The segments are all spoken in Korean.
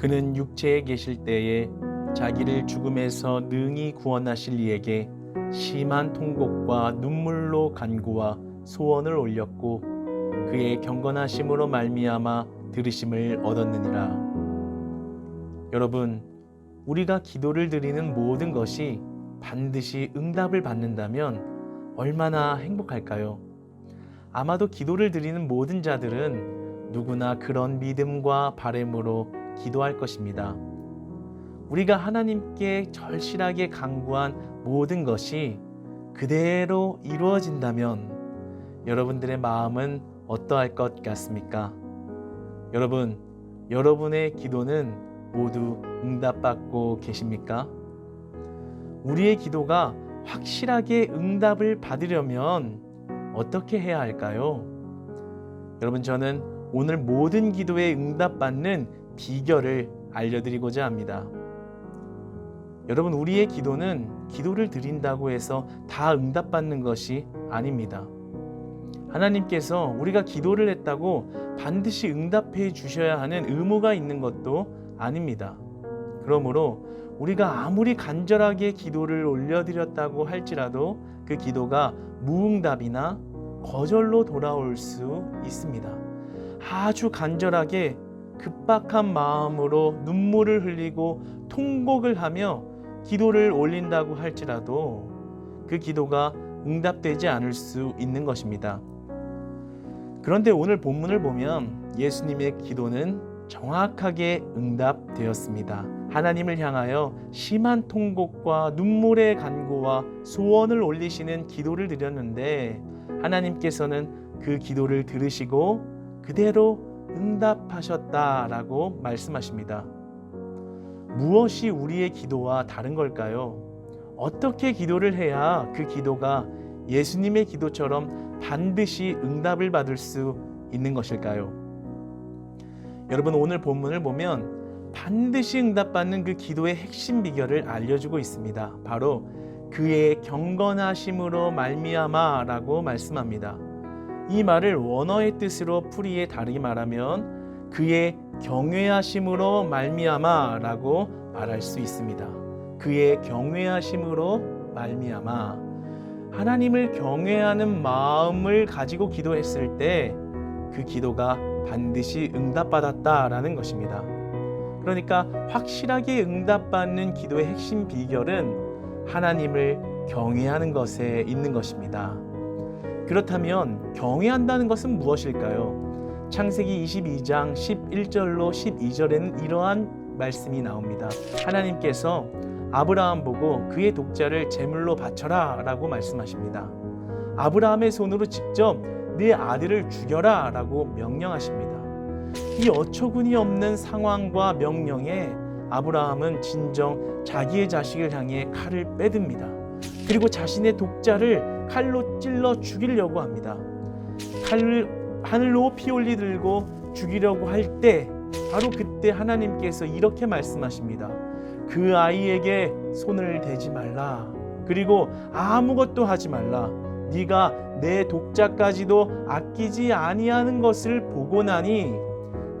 그는 육체에 계실 때에 자기를 죽음에서 능히 구원하실 이에게 심한 통곡과 눈물로 간구와 소원을 올렸고 그의 경건하심으로 말미암아 들으심을 얻었느니라. 여러분, 우리가 기도를 드리는 모든 것이 반드시 응답을 받는다면 얼마나 행복할까요? 아마도 기도를 드리는 모든 자들은 누구나 그런 믿음과 바람으로 기도할 것입니다. 우리가 하나님께 절실하게 간구한 모든 것이 그대로 이루어진다면 여러분들의 마음은 어떠할 것 같습니까? 여러분, 여러분의 기도는 모두 응답받고 계십니까? 우리의 기도가 확실하게 응답을 받으려면 어떻게 해야 할까요? 여러분, 저는 오늘 모든 기도에 응답받는 비결을 알려드리고자 합니다. 여러분, 우리의 기도는 기도를 드린다고 해서 다 응답받는 것이 아닙니다. 하나님께서 우리가 기도를 했다고 반드시 응답해 주셔야 하는 의무가 있는 것도 아닙니다. 그러므로 우리가 아무리 간절하게 기도를 올려드렸다고 할지라도 그 기도가 무응답이나 거절로 돌아올 수 있습니다. 아주 간절하게 급박한 마음으로 눈물을 흘리고 통곡을 하며 기도를 올린다고 할지라도 그 기도가 응답되지 않을 수 있는 것입니다. 그런데 오늘 본문을 보면 예수님의 기도는 정확하게 응답되었습니다. 하나님을 향하여 심한 통곡과 눈물의 간구와 소원을 올리시는 기도를 드렸는데 하나님께서는 그 기도를 들으시고 그대로 응답하셨다라고 말씀하십니다. 무엇이 우리의 기도와 다른 걸까요? 어떻게 기도를 해야 그 기도가 예수님의 기도처럼 반드시 응답을 받을 수 있는 것일까요? 여러분, 오늘 본문을 보면 반드시 응답받는 그 기도의 핵심 비결을 알려주고 있습니다. 바로 그의 경건하심으로 말미암아라고 말씀합니다. 이 말을 원어의 뜻으로 풀이해 다르게 말하면 그의 경외하심으로 말미암아라고 말할 수 있습니다. 그의 경외하심으로 말미암아, 하나님을 경외하는 마음을 가지고 기도했을 때 그 기도가 반드시 응답받았다라는 것입니다. 그러니까 확실하게 응답받는 기도의 핵심 비결은 하나님을 경외하는 것에 있는 것입니다. 그렇다면 경외한다는 것은 무엇일까요? 창세기 22장 11절로 12절에는 이러한 말씀이 나옵니다. 하나님께서 아브라함 보고 그의 독자를 제물로 바쳐라 라고 말씀하십니다. 아브라함의 손으로 직접 네 아들을 죽여라 라고 명령하십니다. 이 어처구니 없는 상황과 명령에 아브라함은 진정 자기의 자식을 향해 칼을 빼듭니다. 그리고 자신의 독자를 칼로 찔러 죽이려고 합니다. 칼을 하늘로 피올리 들고 죽이려고 할 때 바로 그때 하나님께서 이렇게 말씀하십니다. 그 아이에게 손을 대지 말라. 그리고 아무것도 하지 말라. 네가 내 독자까지도 아끼지 아니하는 것을 보고 나니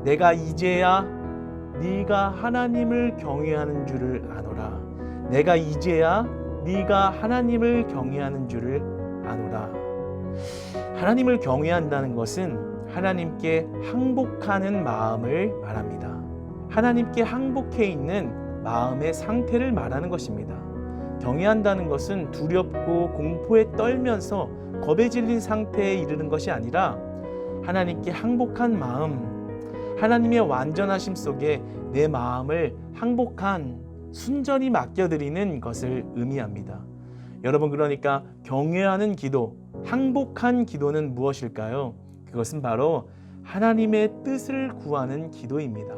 내가 이제야 네가 하나님을 경외하는 줄을 아노라. 내가 이제야 네가 하나님을 경외하는 줄을 아노라. 하나님을 경외한다는 것은 하나님께 항복하는 마음을 말합니다. 하나님께 항복해 있는 마음의 상태를 말하는 것입니다. 경외한다는 것은 두렵고 공포에 떨면서 겁에 질린 상태에 이르는 것이 아니라 하나님께 항복한 마음, 하나님의 완전하심 속에 내 마음을 항복한 순전히 맡겨드리는 것을 의미합니다. 여러분, 그러니까 경외하는 기도, 항복한 기도는 무엇일까요? 그것은 바로 하나님의 뜻을 구하는 기도입니다.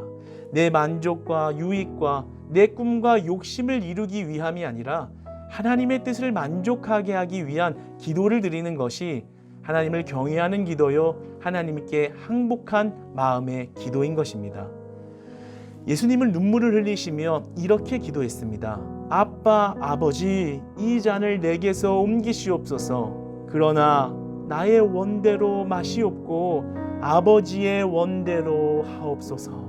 내 만족과 유익과 내 꿈과 욕심을 이루기 위함이 아니라 하나님의 뜻을 만족하게 하기 위한 기도를 드리는 것이 하나님을 경외하는 기도요, 하나님께 항복한 마음의 기도인 것입니다. 예수님은 눈물을 흘리시며 이렇게 기도했습니다. 아빠, 아버지, 이 잔을 내게서 옮기시옵소서. 그러나 나의 원대로 마시옵고 아버지의 원대로 하옵소서.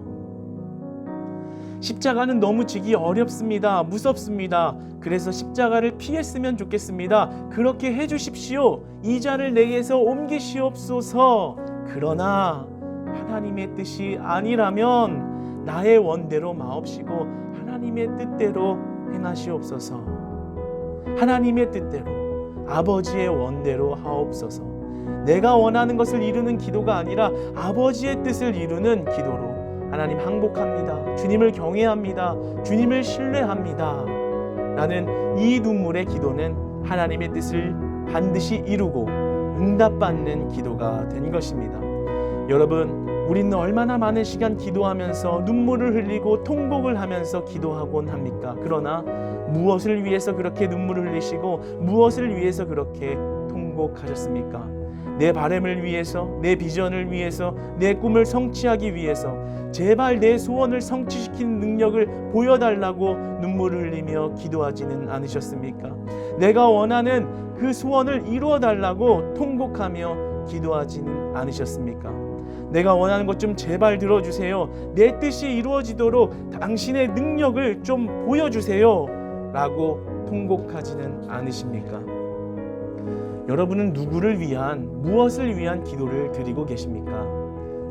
십자가는 너무 지기 어렵습니다. 무섭습니다. 그래서 십자가를 피했으면 좋겠습니다. 그렇게 해주십시오. 이 잔을 내게서 옮기시옵소서. 그러나 하나님의 뜻이 아니라면 나의 원대로 마옵시고 하나님의 뜻대로 행하시옵소서. 하나님의 뜻대로, 아버지의 원대로 하옵소서. 내가 원하는 것을 이루는 기도가 아니라 아버지의 뜻을 이루는 기도로 하나님 항복합니다. 주님을 경외합니다. 주님을 신뢰합니다. 나는 이 눈물의 기도는 하나님의 뜻을 반드시 이루고 응답받는 기도가 된 것입니다. 여러분, 우리는 얼마나 많은 시간 기도하면서 눈물을 흘리고 통곡을 하면서 기도하곤 합니까? 그러나 무엇을 위해서 그렇게 눈물을 흘리시고 무엇을 위해서 그렇게 통곡하셨습니까? 내 바람을 위해서, 내 비전을 위해서, 내 꿈을 성취하기 위해서, 제발 내 소원을 성취시키는 능력을 보여달라고 눈물을 흘리며 기도하지는 않으셨습니까? 내가 원하는 그 소원을 이루어달라고 통곡하며 기도하지는 않으셨습니까? 내가 원하는 것 좀 제발 들어주세요. 내 뜻이 이루어지도록 당신의 능력을 좀 보여주세요. 라고 통곡하지는 않으십니까? 여러분은 누구를 위한, 무엇을 위한 기도를 드리고 계십니까?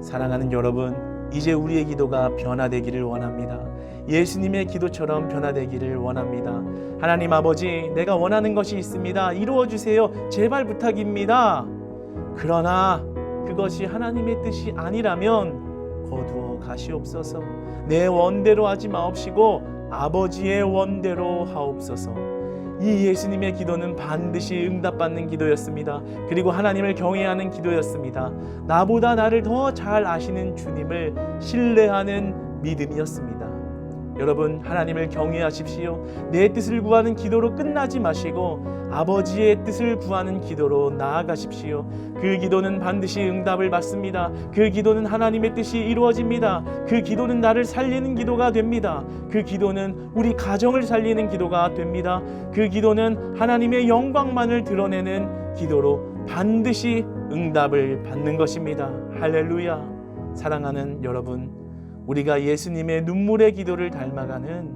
사랑하는 여러분, 이제 우리의 기도가 변화되기를 원합니다. 예수님의 기도처럼 변화되기를 원합니다. 하나님 아버지, 내가 원하는 것이 있습니다. 이루어주세요. 제발 부탁입니다. 그러나 그것이 하나님의 뜻이 아니라면 거두어 가시옵소서. 내 원대로 하지 마옵시고 아버지의 원대로 하옵소서. 이 예수님의 기도는 반드시 응답받는 기도였습니다. 그리고 하나님을 경외하는 기도였습니다. 나보다 나를 더 잘 아시는 주님을 신뢰하는 믿음이었습니다. 여러분, 하나님을 경외하십시오. 내 뜻을 구하는 기도로 끝나지 마시고 아버지의 뜻을 구하는 기도로 나아가십시오. 그 기도는 반드시 응답을 받습니다. 그 기도는 하나님의 뜻이 이루어집니다. 그 기도는 나를 살리는 기도가 됩니다. 그 기도는 우리 가정을 살리는 기도가 됩니다. 그 기도는 하나님의 영광만을 드러내는 기도로 반드시 응답을 받는 것입니다. 할렐루야. 사랑하는 여러분, 우리가 예수님의 눈물의 기도를 닮아가는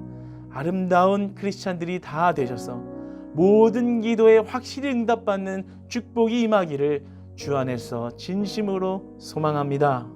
아름다운 크리스찬들이 다 되셔서 모든 기도에 확실히 응답받는 축복이 임하기를 주 안에서 진심으로 소망합니다.